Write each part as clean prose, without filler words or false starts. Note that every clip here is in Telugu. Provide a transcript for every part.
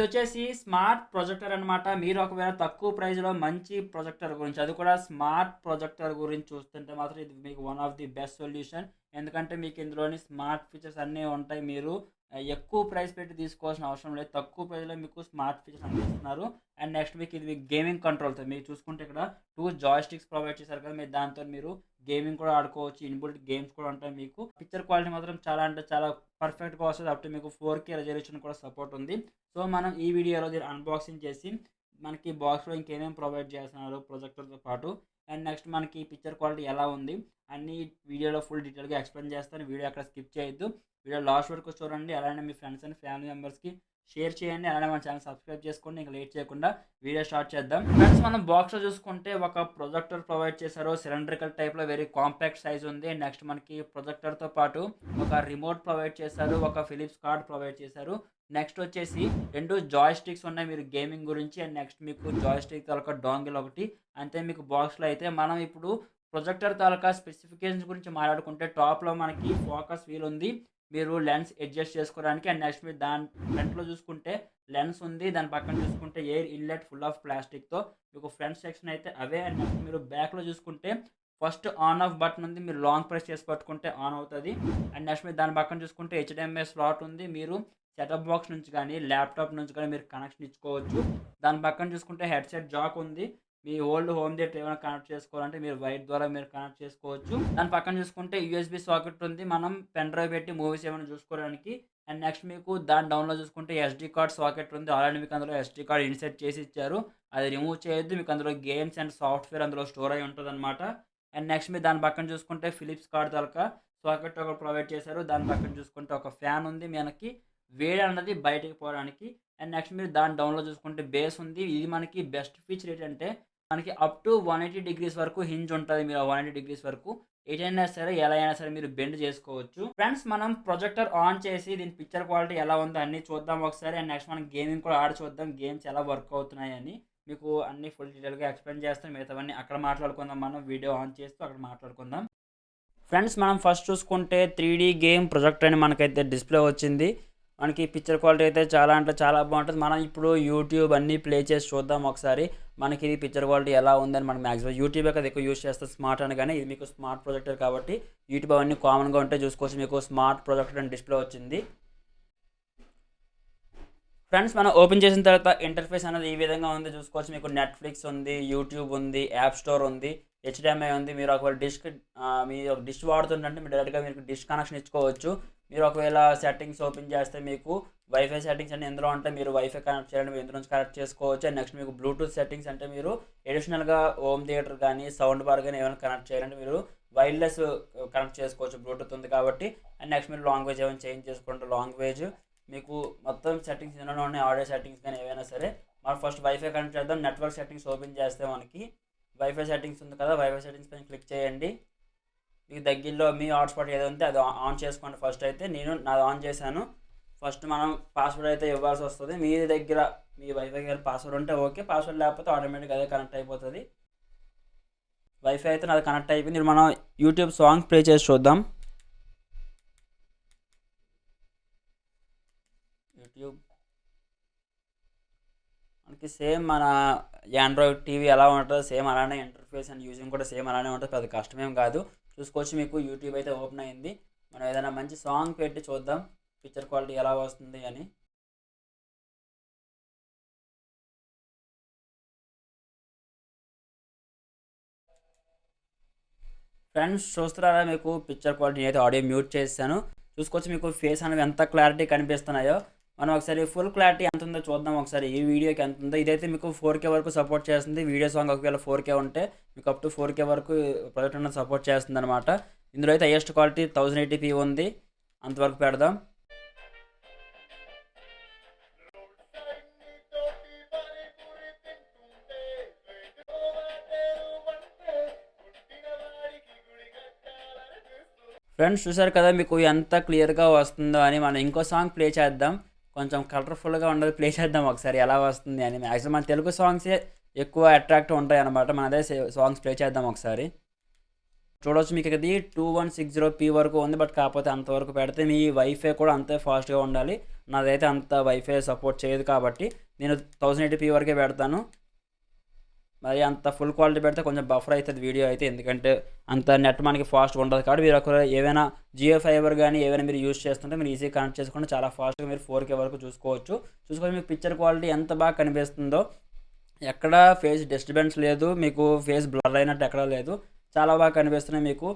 ఇదొచ్చేసి స్మార్ట్ ప్రొజెక్టర్ అనమాట. మీరు ఒకవేళ తక్కువ ప్రైస్‌లో మంచి ప్రొజెక్టర్ గురించి, అది కూడా స్మార్ట్ ప్రొజెక్టర్ గురించి చూస్తుంటే మాత్రం ఇది మీకు one of the best solution. ఎందుకంటే మీకు ఇందులోని స్మార్ట్ ఫీచర్స్ అన్నీ ఉంటాయి. మీరు ఎక్కువ ప్రైస్ పెట్టి తీసుకోవాల్సిన అవసరం లేదు. తక్కువ ప్రైస్‌లో మీకు స్మార్ట్ ఫీచర్స్ అందిస్తున్నారు. అండ్ నెక్స్ట్ మీకు ఇది గేమింగ్ కంట్రోల్‌తో మీరు చూసుకుంటే ఇక్కడ 2 జాయ్‌స్టిక్స్ ప్రొవైడ్ చేశారు కదా! మీరు దాంతో మీరు గేమింగ్ కూడా ఆడుకోవచ్చు. ఇన్‌బిల్ట్ గేమ్స్ కూడా ఉంటాయి మీకు. పిక్చర్ క్వాలిటీ మాత్రం చాలా అంటే చాలా పర్ఫెక్ట్‌గా వస్తది. అప్ టు మీకు 4K రెజల్యూషన్ కూడా సపోర్ట్ ఉంది. సో, మనం ఈ వీడియోలో దీన్ని అన్బాక్సింగ్ చేసి మనకి బాక్స్‌లో ఇంకేమేమి ప్రొవైడ్ చేస్తున్నారు ప్రొజెక్టర్‌తో పాటు, అండ్ నెక్స్ట్ మనకి పిక్చర్ క్వాలిటీ ఎలా ఉంది అన్నీ వీడియోలో ఫుల్ డీటెయిల్‌గా ఎక్స్‌ప్లెయిన్ చేస్తాను. వీడియో అక్కడ స్కిప్ చేయొద్దు. వీడియో లాస్ట్ వరకు చూడండి. అలానే మీ ఫ్రెండ్స్ అండ్ ఫ్యామిలీ మెంబర్స్‌కి షేర్ చేయండి. అలానే మన ఛానల్ సబ్స్క్రైబ్ చేసుకోండి. ఇంక లేట్ చేయకుండా వీడియో స్టార్ట్ చేద్దాం. ఫ్రెండ్స్, మనం బాక్స్‌లో చూసుకుంటే ఒక ప్రొజెక్టర్ ప్రొవైడ్ చేశారు. సిలిండ్రికల్ టైప్‌లో వెరీ కాంపాక్ట్ సైజ్ ఉంది. నెక్స్ట్ మనకి ప్రొజెక్టర్‌తో పాటు ఒక రిమోట్ ప్రొవైడ్ చేశారు. ఒక ఫిలిప్స్ కార్డ్ ప్రొవైడ్ చేశారు. నెక్స్ట్ వచ్చేసి 2 జాయ్‌స్టిక్స్ ఉన్నాయి మీరు గేమింగ్ గురించి. అండ్ నెక్స్ట్ మీకు జాయ్‌స్టిక్ తాలూకా డోంగిల్ ఒకటి. అంతే మీకు బాక్స్‌లో అయితే మనం ఇప్పుడు ప్రొజెక్టర్ తాలూకా స్పెసిఫికేషన్స్ గురించి మాట్లాడుకుంటే టాప్‌లో మనకి ఫోకస్ వీల్ ఉంది. మీరు లెన్స్ అడ్జస్ట్ చేసుకోవడానికి. అండ్ నెక్స్ట్ మీరు దాని ఫ్రంట్‌లో చూసుకుంటే లెన్స్ ఉంది. దాని పక్కన చూసుకుంటే ఎయిర్ ఇన్లెట్ ఫుల్ ఆఫ్ ప్లాస్టిక్‌తో మీకు ఫ్రంట్ సెక్షన్ అయితే అవే. అండ్ నెక్స్ట్ మీరు బ్యాక్‌లో చూసుకుంటే ఫస్ట్ ఆన్ ఆఫ్ బటన్ ఉంది. మీరు లాంగ్ ప్రెస్ చేసి పట్టుకుంటే ఆన్ అవుతది. అండ్ నెక్స్ట్ మీరు దాని పక్కన చూసుకుంటే హెచ్‌డీఎంఐ స్లాట్ ఉంది. మీరు సెటప్ బాక్స్ నుంచి కానీ, ల్యాప్‌టాప్ నుంచి కానీ మీరు కనెక్షన్ ఇచ్చుకోవచ్చు. దాని పక్కన చూసుకుంటే హెడ్‌సెట్ జాక్ ఉంది. మీ ఓల్డ్ హోమ్ థియేటర్ ఏమైనా కనెక్ట్ చేసుకోవాలంటే మీరు వైర్ ద్వారా మీరు కనెక్ట్ చేసుకోవచ్చు. దాని పక్కన చూసుకుంటే యూఎస్‌బీ సాకెట్ ఉంది. మనం పెన్ డ్రైవ్ పెట్టి మూవీస్ ఏమైనా చూసుకోవడానికి. అండ్ నెక్స్ట్ మీకు దాని డౌన్‌లో చూసుకుంటే ఎస్డీ కార్డ్ సాకెట్ ఉంది. ఆల్రెడీ మీకు అందులో ఎస్డీ కార్డ్ ఇన్సర్ట్ చేసి ఇచ్చారు. అది రిమూవ్ చేయొద్దు. మీకు అందులో గేమ్స్ అండ్ సాఫ్ట్‌వేర్ అందులో స్టోర్ అయ్యి ఉంటదనమాట. అండ్ నెక్స్ట్ మీరు దాని పక్కన చూసుకుంటే ఫిలిప్స్ కార్డ్ తాలూకా సాకెట్ ఒకటి ప్రొవైడ్ చేశారు. దాని పక్కన చూసుకుంటే ఒక ఫ్యాన్ ఉంది మనకి వేడి అన్నది బయటికి పోవడానికి. అండ్ నెక్స్ట్ మీరు దాని డౌన్‌లో చూసుకుంటే బేస్ ఉంది. ఇది మనకి బెస్ట్ ఫీచర్ ఏంటంటే మనకి అప్ టు 180 డిగ్రీస్ వరకు హింజ్ ఉంటది. మీరు ఆ 180 డిగ్రీస్ వరకు ఎటైనా సరే, ఎలా అయినా సరే మీరు బెండ్ చేసుకోవచ్చు. ఫ్రెండ్స్, మనం ప్రొజెక్టర్ ఆన్ చేసి దీని పిక్చర్ క్వాలిటీ ఎలా ఉందో అన్నీ చూద్దాం ఒకసారి. అండ్ నెక్స్ట్ మనం గేమింగ్ కూడా ఆడి చూద్దాం. గేమ్స్ ఎలా వర్క్ అవుతున్నాయని మీకు అన్నీ ఫుల్ డీటెయిల్‌గా ఎక్స్‌ప్లెయిన్ చేస్తాను. మిగతావన్నీ అక్కడ మాట్లాడుకుందాం. మనం వీడియో ఆన్ చేస్తూ అక్కడ మాట్లాడుకుందాం. ఫ్రెండ్స్, మనం ఫస్ట్ చూసుకుంటే 3D గేమ్ ప్రొజెక్టర్ అని మనకైతే డిస్‌ప్లే వచ్చింది. మనకి పిక్చర్ క్వాలిటీ అయితే చాలా అంటే చాలా బాగుంటది. మనం ఇప్పుడు యూట్యూబ్ అన్నీ ప్లే చేసి చూద్దాం ఒకసారి. మనకి ఇది పిక్చర్ క్వాలిటీ ఎలా ఉందని మనం మాక్సిమం యూట్యూబే కదా ఎక్కువ యూజ్ చేస్తాం స్మార్ట్ అనగానే. ఇది మీకు స్మార్ట్ ప్రొజెక్టర్ కాబట్టి యూట్యూబ్ అవన్నీ కామన్‌గా ఉంటాయి చూసుకోవచ్చు. మీకు స్మార్ట్ ప్రొజెక్టర్ అని డిస్‌ప్లే వచ్చింది. ఫ్రెండ్స్, మనం ఓపెన్ చేసిన తర్వాత ఇంటర్ఫేస్ అనేది ఈ విధంగా ఉంది చూసుకోవచ్చు. మీకు నెట్‌ఫ్లిక్స్ ఉంది, యూట్యూబ్ ఉంది, యాప్ స్టోర్ ఉంది, హెచ్‌డీఎంఐ ఉంది. మీరు ఒకవేళ మీరు ఒక డిష్ వాడుతుంటే మీరు డైరెక్ట్‌గా మీకు డిష్ కనెక్షన్ ఇచ్చుకోవచ్చు. మీరు ఒకవేళ సెట్టింగ్స్ ఓపెన్ చేస్తే మీకు వైఫై సెట్టింగ్స్ అన్నీ ఇందులో ఉంటాయి. మీరు వైఫై కనెక్ట్ చేయాలంటే మీరు ఇందులో నుంచి కనెక్ట్ చేసుకోవచ్చు. అండ్ నెక్స్ట్ మీకు బ్లూటూత్ సెట్టింగ్స్ అంటే మీరు అడిషనల్‌గా హోమ్ థియేటర్ కానీ, సౌండ్ బార్ కానీ ఏమైనా కనెక్ట్ చేయాలంటే మీరు వైర్లెస్ కనెక్ట్ చేసుకోవచ్చు. బ్లూటూత్ ఉంది కాబట్టి. అండ్ నెక్స్ట్ మీరు లాంగ్వేజ్ ఏమైనా చేంజ్ చేసుకుంటే లాంగ్వేజ్ మీకు మొత్తం సెట్టింగ్స్ ఇందులోనే ఉన్నాయి. ఆడియో సెట్టింగ్స్ కానీ ఏవైనా సరే. మనం ఫస్ట్ వైఫై కనెక్ట్ చేద్దాం. నెట్వర్క్ సెట్టింగ్స్ ఓపెన్ చేస్తే మనకి వైఫై సెట్టింగ్స్ ఉంది కదా, వైఫై సెట్టింగ్స్ పైన క్లిక్ చేయండి. మీకు దగ్గరలో మీ హాట్స్పాట్ ఏదో ఉంటే అది ఆన్ చేసుకోండి. ఫస్ట్ అయితే నేను నాది ఆన్ చేశాను. ఫస్ట్ మనం పాస్వర్డ్ అయితే ఇవ్వాల్సి వస్తుంది. మీ దగ్గర మీ వైఫై గారి పాస్వర్డ్ ఉంటే ఓకే, పాస్వర్డ్ లేకపోతే ఆటోమేటిక్గా అదే కనెక్ట్ అయిపోతుంది. వైఫై అయితే నాది కనెక్ట్ అయిపోయింది. ఇప్పుడు మనం యూట్యూబ్ సాంగ్ ప్లే చేసి చూద్దాం. యూట్యూబ్ మనకి సేమ్ మన ఆండ్రాయిడ్ టీవీ ఎలా ఉంటుందో సేమ్ అలానే ఇంటర్ఫేస్ అండ్ యూజింగ్ కూడా సేమ్ అలానే ఉంటుంది. పెద్ద కష్టమేం కాదు. చూసుకోవచ్చు మీకు యూట్యూబ్ అయితే ఓపెన్ అయింది. మనం ఏదైనా మంచి సాంగ్ పెట్టి చూద్దాం పిక్చర్ క్వాలిటీ ఎలా వస్తుంది అని. ఫ్రెండ్స్, చూస్తున్నారా మీకు పిక్చర్ క్వాలిటీ అయితే ఆడియో మ్యూట్ చేశాను. చూసుకోవచ్చు మీకు ఫేస్ అనేవి ఎంత క్లారిటీ కనిపిస్తున్నాయో. మనం ఒకసారి ఫుల్ క్లారిటీ ఎంత ఉందో చూద్దాం ఒకసారి. ఈ వీడియోకి ఎంత ఉందో. ఇదైతే మీకు 4K వరకు సపోర్ట్ చేస్తుంది. వీడియో సాంగ్ ఒకవేళ 4K ఉంటే మీకు అప్ టు 4K వరకు ప్రొజెక్ట్ అనేది సపోర్ట్ చేస్తుంది అనమాట. ఇందులో అయితే హైయెస్ట్ క్వాలిటీ 1080p ఉంది. అంతవరకు పెడదాం. ఫ్రెండ్స్, చూసారు కదా మీకు ఎంత క్లియర్గా వస్తుందో అని. మనం ఇంకో సాంగ్ ప్లే చేద్దాం. కొంచెం కలర్ఫుల్గా ఉండదు, ప్లే చేద్దాం ఒకసారి ఎలా వస్తుంది అని. మ్యాక్సిమం మన తెలుగు సాంగ్సే ఎక్కువ అట్రాక్ట్ ఉంటాయి అనమాట. మన అదే సాంగ్స్ ప్లే చేద్దాం ఒకసారి. చూడొచ్చు మీకు ఇది 2160p వరకు ఉంది. బట్ కాకపోతే అంతవరకు పెడితే మీ వైఫై కూడా అంతే ఫాస్ట్గా ఉండాలి. నాదైతే అంత వైఫై సపోర్ట్ చేయదు కాబట్టి నేను 1080p వరకే పెడతాను. మరి అంత ఫుల్ క్వాలిటీ పెడితే కొంచెం బఫర్ అవుతుంది వీడియో అయితే, ఎందుకంటే అంత నెట్ మనకి ఫాస్ట్గా ఉండదు కాబట్టి మీరు ఒక ఏవైనా జియో ఫైబర్ కానీ ఏవైనా మీరు యూస్ చేస్తుంటే మీరు ఈజీగా కనెక్ట్ చేసుకుంటే చాలా ఫాస్ట్గా మీరు 4K వరకు చూసుకొని మీకు పిక్చర్ క్వాలిటీ ఎంత బాగా కనిపిస్తుందో, ఎక్కడ ఫేస్ డిస్టర్బెన్స్ లేదు, మీకు ఫేస్ బ్లర్ అయినట్టు ఎక్కడా లేదు, చాలా బాగా కనిపిస్తున్నాయి మీకు.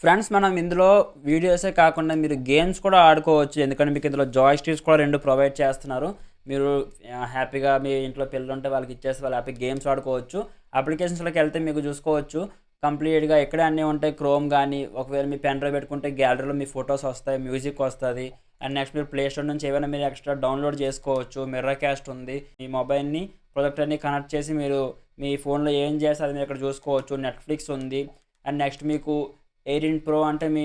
ఫ్రెండ్స్ మనం ఇందులో వీడియోసే కాకుండా మీరు గేమ్స్ కూడా ఆడుకోవచ్చు, ఎందుకంటే మీకు ఇందులో జాయ్ స్టిక్స్ కూడా 2 ప్రొవైడ్ చేస్తున్నారు. మీరు హ్యాపీగా మీ ఇంట్లో పిల్లలు ఉంటే వాళ్ళకి ఇచ్చేసి వాళ్ళు హ్యాపీ గేమ్స్ ఆడుకోవచ్చు. అప్లికేషన్స్లోకి వెళ్తే మీకు చూసుకోవచ్చు కంప్లీట్గా ఎక్కడే అన్నీ ఉంటాయి. క్రోమ్ కానీ ఒకవేళ మీ పెన్ డ్రైవ్ పెట్టుకుంటే గ్యాలరీలో మీ ఫొటోస్ వస్తాయి, మ్యూజిక్ వస్తుంది. అండ్ నెక్స్ట్ మీరు ప్లే స్టోర్ నుంచి ఏమైనా మీరు ఎక్స్ట్రా డౌన్లోడ్ చేసుకోవచ్చు. మిర్రర్ క్యాస్ట్ ఉంది. మీ మొబైల్ని ప్రొజెక్టర్ని కనెక్ట్ చేసి మీరు మీ ఫోన్లో ఏం చేస్తే అది మీరు ఇక్కడ చూసుకోవచ్చు. నెట్ఫ్లిక్స్ ఉంది. అండ్ నెక్స్ట్ మీకు 18 Pro అంటే మీ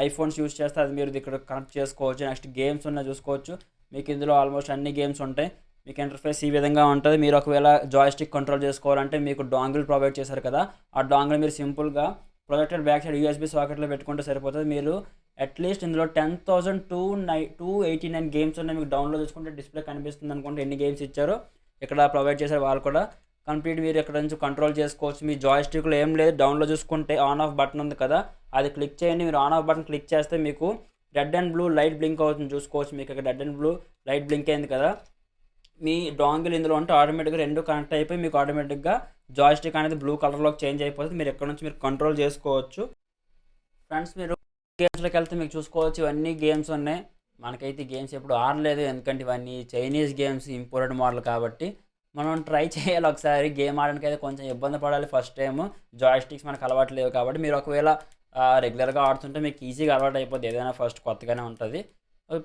ఐఫోన్స్ యూస్ చేస్తే అది మీరు ఇక్కడ కనెక్ట్ చేసుకోవచ్చు. నెక్స్ట్ గేమ్స్ ఉన్న చూసుకోవచ్చు. మీకు ఇందులో ఆల్మోస్ట్ అన్ని గేమ్స్ ఉంటాయి. మీకు ఇంటర్ఫేస్ ఈ విధంగా ఉంటుంది. మీరు ఒకవేళ జాయ్స్టిక్ కంట్రోల్ చేసుకోవాలంటే మీకు డాంగిల్ ప్రొవైడ్ చేశారు కదా, ఆ డాంగిల్ మీరు సింపుల్గా ప్రొజెక్టర్ బ్యాక్ సైడ్ USB సాకెట్లో పెట్టుకుంటే సరిపోతుంది. మీరు అట్లీస్ట్ ఇందులో 10,289 గేమ్స్ ఉన్నాయి. మీకు డౌన్లోడ్ చేసుకుంటే డిస్ప్లే కనిపిస్తుంది అనుకుంటే ఎన్ని గేమ్స్ ఇచ్చారో ఇక్కడ ప్రొవైడ్ చేశారు వాళ్ళు కూడా. కంప్లీట్ మీరు ఇక్కడ నుంచి కంట్రోల్ చేసుకోవచ్చు. మీ జాయ్స్టిక్లో ఏం లేదు, డౌన్లో చూసుకుంటే ఆన్ ఆఫ్ బటన్ ఉంది కదా, అది క్లిక్ చేయండి. మీరు ఆన్ ఆఫ్ బటన్ క్లిక్ చేస్తే మీకు red and blue light blink అవుతుంది చూసుకోవచ్చు. మీకు ఇక్కడ red and blue light blink అయింది కదా. మీ డాంగిల్ ఇందులో ఉంటే ఆటోమేటిక్గా 2 కనెక్ట్ అయిపోయి మీకు ఆటోమేటిక్గా జాయ్స్టిక్ అనేది బ్లూ కలర్లోకి చేంజ్ అయిపోతుంది. మీరు ఎక్కడ నుంచి మీరు కంట్రోల్ చేసుకోవచ్చు. ఫ్రెండ్స్ మీరు గేమ్స్లోకి వెళ్తే మీకు చూసుకోవచ్చు ఇవన్నీ గేమ్స్ ఉన్నాయి. మనకైతే గేమ్స్ ఎప్పుడు ఆడలేదు, ఎందుకంటే ఇవన్నీ చైనీస్ గేమ్స్ ఇంపోర్టెడ్ మోడల్ కాబట్టి మనం ట్రై చేయాలి ఒకసారి. గేమ్ ఆడడానికి అయితే కొంచెం ఇబ్బంది పడాలి ఫస్ట్ టైం, జాయ్స్టిక్స్ మనకు అలవాటు లేవు కాబట్టి. మీరు ఒకవేళ రెగ్యులర్గా ఆడుతుంటే మీకు ఈజీగా అలవాటు అయిపోద్ది. ఏదైనా ఫస్ట్ కొత్తగానే ఉంటుంది.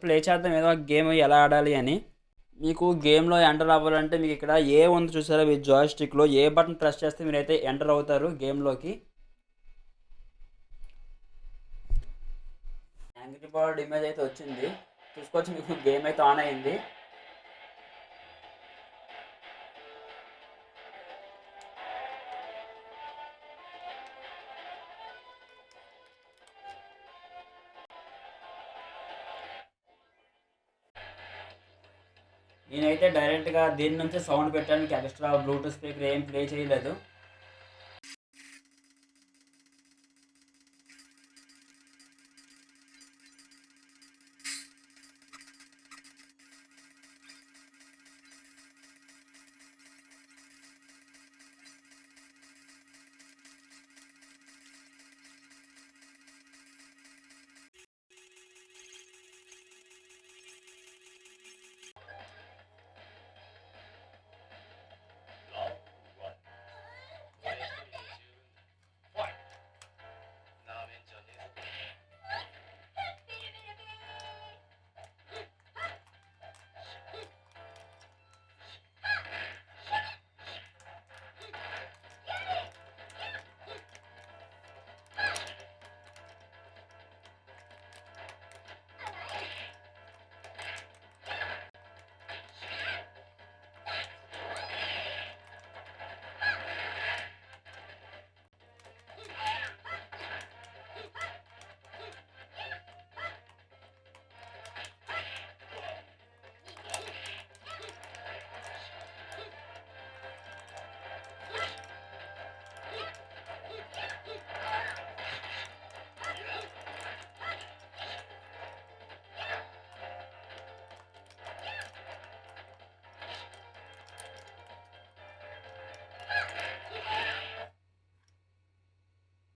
ప్లే చేద్దాం ఏదో గేమ్ ఎలా ఆడాలి అని. మీకు గేమ్లో ఎంటర్ అవ్వాలంటే మీకు ఇక్కడ ఏ ఉంది చూసారా, మీ జాయ్స్టిక్లో ఏ బటన్ ప్రెస్ చేస్తే మీరైతే ఎంటర్ అవుతారు గేమ్లోకి. యాంగ్రీ బర్డ్ ఇమేజ్ అయితే వచ్చింది చూసుకోవచ్చు. మీకు గేమ్ అయితే ఆన్ అయింది. నేనైతే డైరెక్ట్గా దీని నుంచి సౌండ్ పెట్టడానికి ఎక్స్ట్రా బ్లూటూత్ స్పీకర్ ఏం ప్లే చేయలేదు.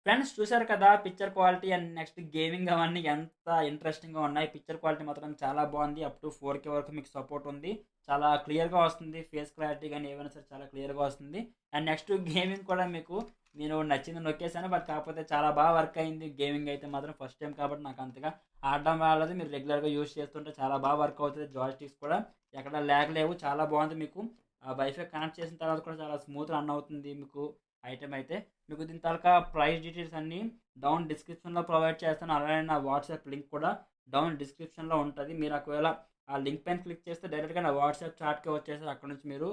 ఫ్రెండ్స్ చూశారు కదా picture quality and next gaming అవన్నీ ఎంత ఇంట్రెస్టింగ్గా ఉన్నాయి. పిక్చర్ క్వాలిటీ మాత్రం చాలా బాగుంది. అప్ టు 4K వరకు మీకు సపోర్ట్ ఉంది. చాలా క్లియర్గా వస్తుంది. ఫేస్ క్లారిటీ కానీ ఏమైనా సరే చాలా క్లియర్గా వస్తుంది. అండ్ నెక్స్ట్ గేమింగ్ కూడా మీకు నేను నచ్చింది నొక్కేసాను, బట్ కాకపోతే చాలా బాగా వర్క్ అయింది. గేమింగ్ అయితే మాత్రం ఫస్ట్ టైం కాబట్టి నాకు అంతగా ఆడడం రాలేదు. మీరు రెగ్యులర్గా యూజ్ చేస్తుంటే చాలా బాగా వర్క్ అవుతుంది. జాయ్స్టిక్స్ కూడా ఎక్కడ ల్యాగ్ లేవు, చాలా బాగుంది. మీకు వైఫై కనెక్ట్ చేసిన తర్వాత కూడా చాలా స్మూత్ రన్ అవుతుంది మీకు ఐటమ్ అయితే. మీకు దీని తాలూకా ప్రైస్ డీటెయిల్స్ అన్నీ డౌన్ డిస్క్రిప్షన్లో ప్రొవైడ్ చేస్తాను. అలానే నా వాట్సాప్ లింక్ కూడా డౌన్ డిస్క్రిప్షన్లో ఉంటుంది. మీరు ఒకవేళ ఆ లింక్ పైన క్లిక్ చేస్తే డైరెక్ట్గా నా వాట్సాప్ చాట్కి వచ్చేసి అక్కడ నుంచి మీరు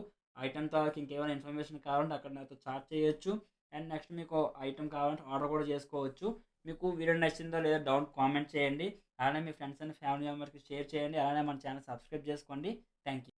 ఐటమ్ తాలూకా ఇంకేమైనా ఇన్ఫర్మేషన్ కావాలంటే అక్కడ నాతో చాట్ చేయొచ్చు. అండ్ నెక్స్ట్ మీకు ఐటమ్ కావాలంటే ఆర్డర్ కూడా చేసుకోవచ్చు. మీకు వీడియో నచ్చిందో లేదో డౌన్ కామెంట్ చేయండి. అలానే మీ ఫ్రెండ్స్ అండ్ ఫ్యామిలీ మెంబర్స్కి షేర్ చేయండి. అలానే మన ఛానల్ సబ్స్క్రైబ్ చేసుకోండి. Thank you.